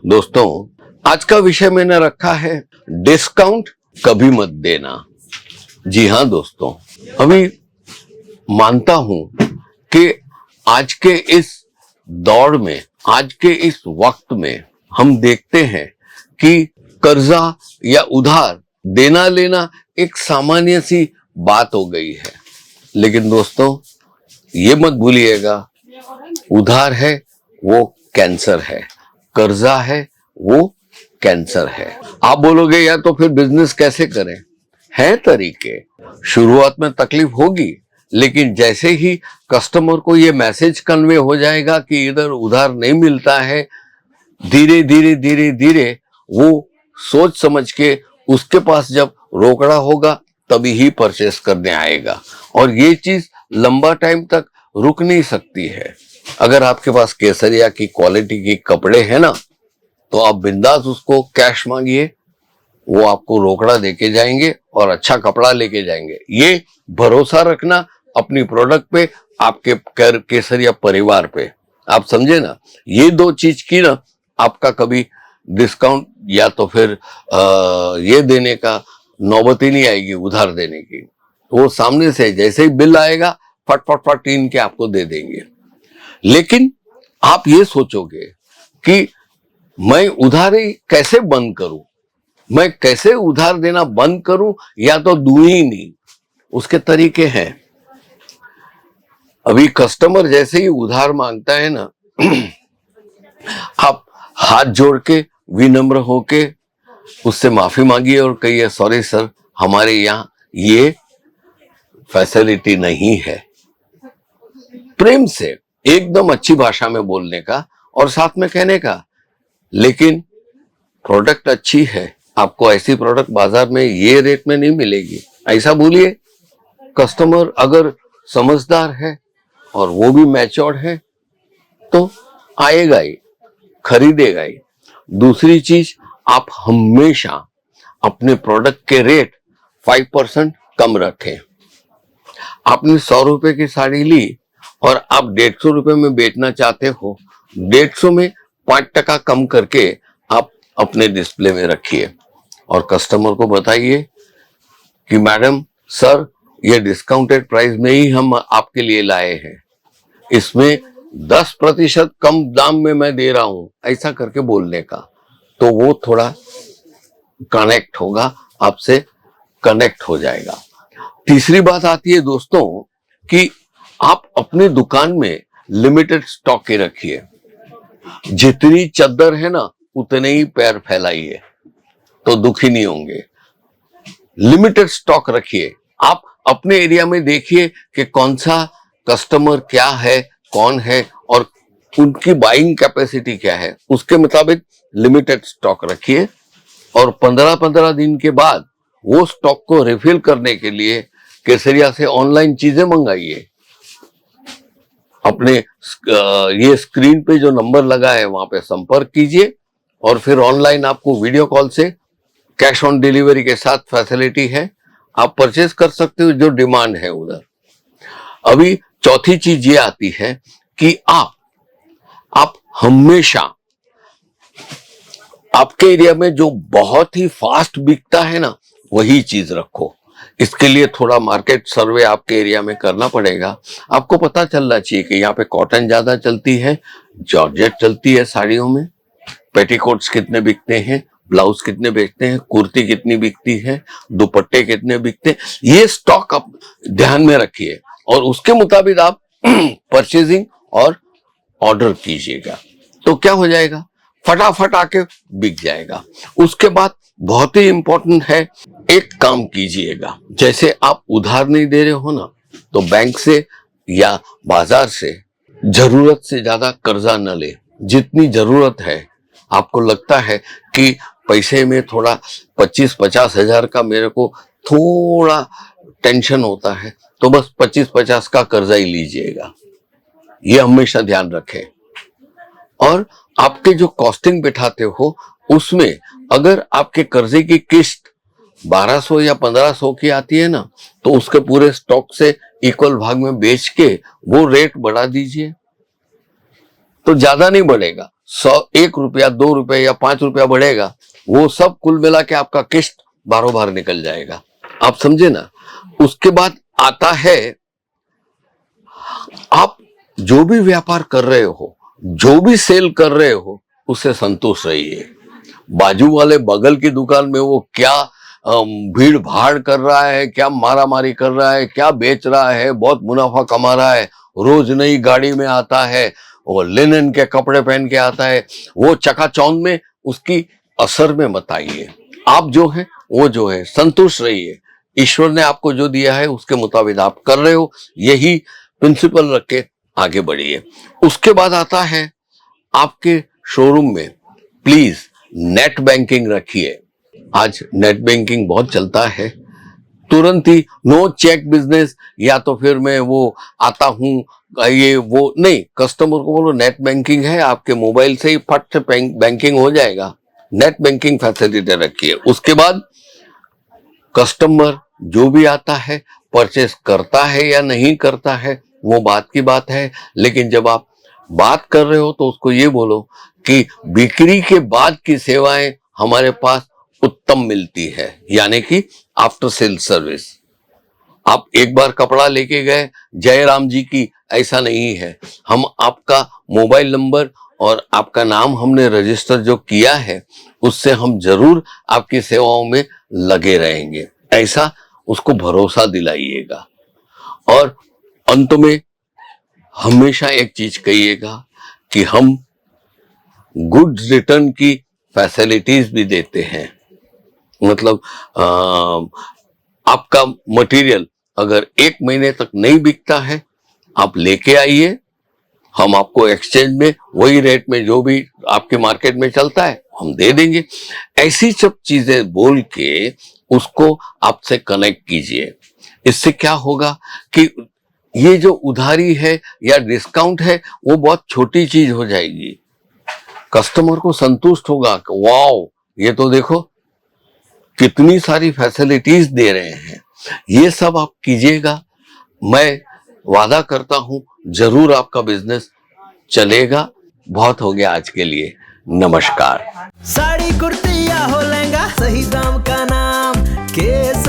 दोस्तों, आज का विषय मैंने रखा है डिस्काउंट कभी मत देना। जी हाँ दोस्तों, अभी मानता हूं कि आज के इस दौर में, आज के इस वक्त में हम देखते हैं कि कर्जा या उधार देना लेना एक सामान्य सी बात हो गई है। लेकिन दोस्तों, ये मत भूलिएगा, उधार है वो कैंसर है, कर्जा है वो कैंसर है। आप बोलोगे यार तो फिर बिजनेस कैसे करें? हैं तरीके। शुरुआत में तकलीफ होगी, लेकिन जैसे ही कस्टमर को ये मैसेज कन्वे हो जाएगा कि इधर उधार नहीं मिलता है, धीरे धीरे धीरे धीरे वो सोच समझ के उसके पास जब रोकड़ा होगा तभी ही परचेस करने आएगा। और ये चीज लंबा टाइम तक रुक नहीं सकती है। अगर आपके पास केसरिया की क्वालिटी के कपड़े हैं ना, तो आप बिंदास उसको कैश मांगिए, वो आपको रोकड़ा देके जाएंगे और अच्छा कपड़ा लेके जाएंगे। ये भरोसा रखना अपनी प्रोडक्ट पे, आपके केसरिया परिवार पे। आप समझे ना, ये दो चीज की ना आपका कभी डिस्काउंट या तो फिर ये देने का नौबत ही नहीं आएगी, उधार देने की। वो सामने से जैसे ही बिल आएगा फट फट फट इन के आपको दे देंगे। लेकिन आप ये सोचोगे कि मैं उधारी कैसे बंद करूं, मैं कैसे उधार देना बंद करूं या तो दूं ही नहीं। उसके तरीके हैं। अभी कस्टमर जैसे ही उधार मांगता है ना, आप हाथ जोड़ के विनम्र होके उससे माफी मांगिए और कहिए सॉरी सर, हमारे यहाँ ये फैसिलिटी नहीं है। प्रेम से एकदम अच्छी भाषा में बोलने का और साथ में कहने का, लेकिन प्रोडक्ट अच्छी है, आपको ऐसी प्रोडक्ट बाजार में ये रेट में नहीं मिलेगी, ऐसा बोलिए। कस्टमर अगर समझदार है और वो भी मैच्योर्ड है तो आएगा ही, खरीदेगा ही। दूसरी चीज, आप हमेशा अपने प्रोडक्ट के रेट 5% कम रखें। आपने 100 रुपए की साड़ी ली और आप 150 रुपए में बेचना चाहते हो, 150 में 5% कम करके आप अपने डिस्प्ले में रखिए और कस्टमर को बताइए कि मैडम सर, ये डिस्काउंटेड प्राइस में ही हम आपके लिए लाए हैं, इसमें 10% कम दाम में मैं दे रहा हूं, ऐसा करके बोलने का। तो वो थोड़ा कनेक्ट होगा, आपसे कनेक्ट हो जाएगा। तीसरी बात आती है दोस्तों कि आप अपनी दुकान में लिमिटेड स्टॉक के रखिए। जितनी चद्दर है ना उतने ही पैर फैलाइए तो दुखी नहीं होंगे। लिमिटेड स्टॉक रखिए। आप अपने एरिया में देखिए कि कौन सा कस्टमर क्या है, कौन है और उनकी बाइंग कैपेसिटी क्या है, उसके मुताबिक लिमिटेड स्टॉक रखिए और 15-15 दिन के बाद वो स्टॉक को रिफिल करने के लिए केसरिया से ऑनलाइन चीजें मंगाइए। अपने ये स्क्रीन पे जो नंबर लगा है वहां पे संपर्क कीजिए और फिर ऑनलाइन आपको वीडियो कॉल से कैश ऑन डिलीवरी के साथ फैसिलिटी है, आप परचेज कर सकते हो जो डिमांड है उधर। अभी चौथी चीज ये आती है कि आप हमेशा आपके एरिया में जो बहुत ही फास्ट बिकता है ना वही चीज रखो। इसके लिए थोड़ा मार्केट सर्वे आपके एरिया में करना पड़ेगा। आपको पता चलना चाहिए कि यहाँ पे कॉटन ज्यादा चलती है, जॉर्जेट चलती है साड़ियों में, पेटीकोट्स कितने बिकते हैं, ब्लाउज कितने बिकते हैं, कुर्ती कितनी बिकती है, दुपट्टे कितने बिकते हैं। ये स्टॉक आप ध्यान में रखिए और उसके मुताबिक आप परचेजिंग और ऑर्डर कीजिएगा तो क्या हो जाएगा, फटाफट आके बिक जाएगा। उसके बाद बहुत ही इंपॉर्टेंट है, एक काम कीजिएगा, जैसे आप उधार नहीं दे रहे हो ना, तो बैंक से या बाजार से जरूरत से ज्यादा कर्जा न ले। जितनी जरूरत है, आपको लगता है कि पैसे में थोड़ा 25-50 हजार का मेरे को थोड़ा टेंशन होता है, तो बस 25-50 का कर्जा ही लीजिएगा। ये हमेशा ध्यान रखें। और आपके जो कॉस्टिंग बिठाते हो उसमें अगर आपके कर्जे की किस्त 1200 या 1500 की आती है ना, तो उसके पूरे स्टॉक से इक्वल भाग में बेच के वो रेट बढ़ा दीजिए। तो ज्यादा नहीं बढ़ेगा, 1 रुपया 2 रुपये या 5 रुपया बढ़ेगा, वो सब कुल मिला के आपका किस्त बारों बार निकल जाएगा। आप समझे ना। उसके बाद आता है, आप जो भी व्यापार कर रहे हो, जो भी सेल कर रहे हो, उससे संतुष्ट रहिए। बाजू वाले बगल की दुकान में वो क्या भीड़ भाड़ कर रहा है, क्या मारा मारी कर रहा है, क्या बेच रहा है, बहुत मुनाफा कमा रहा है, रोज नई गाड़ी में आता है, वो लिनन के कपड़े पहन के आता है, वो चकाचौंध में, उसकी असर में मत आइए। आप जो है वो जो है संतुष्ट रहिए। ईश्वर ने आपको जो दिया है उसके मुताबिक आप कर रहे हो, यही प्रिंसिपल रख के आगे बढ़िए। उसके बाद आता है, आपके शोरूम में प्लीज नेट बैंकिंग रखिए। आज नेट बैंकिंग बहुत चलता है, तुरंत ही नो चेक बिजनेस, या तो फिर मैं वो आता हूं ये वो नहीं, कस्टमर को बोलो नेट बैंकिंग है, आपके मोबाइल से ही फट से बैंकिंग हो जाएगा। नेट बैंकिंग फैसिलिटी रखिए। उसके बाद कस्टमर जो भी आता है परचेस करता है या नहीं करता है वो बात की बात है, लेकिन जब आप बात कर रहे हो तो उसको ये बोलो कि बिक्री के बाद की सेवाएं हमारे पास उत्तम मिलती है, यानी कि आफ्टर सेल सर्विस। आप एक बार कपड़ा लेके गए जयराम जी की, ऐसा नहीं है। हम आपका मोबाइल नंबर और आपका नाम हमने रजिस्टर जो किया है, उससे हम जरूर आपकी सेवाओं में लगे रहेंगे, ऐसा उसको भरोसा दिलाइएगा। और अंत में हमेशा एक चीज कहिएगा कि हम गुड्स रिटर्न की फैसिलिटीज भी देते हैं। मतलब आपका मटेरियल अगर 1 महीने तक नहीं बिकता है, आप लेके आइए, हम आपको एक्सचेंज में वही रेट में जो भी आपके मार्केट में चलता है हम दे देंगे। ऐसी सब चीजें बोल के उसको आपसे कनेक्ट कीजिए। इससे क्या होगा कि ये जो उधारी है या डिस्काउंट है वो बहुत छोटी चीज हो जाएगी। कस्टमर को संतुष्ट होगा कि वाओ, ये तो देखो कितनी सारी फैसिलिटीज दे रहे हैं। ये सब आप कीजिएगा, मैं वादा करता हूं जरूर आपका बिजनेस चलेगा। बहुत हो गया आज के लिए, नमस्कार। साड़ी कुर्ती या हो लहंगा, सही दाम का नाम केस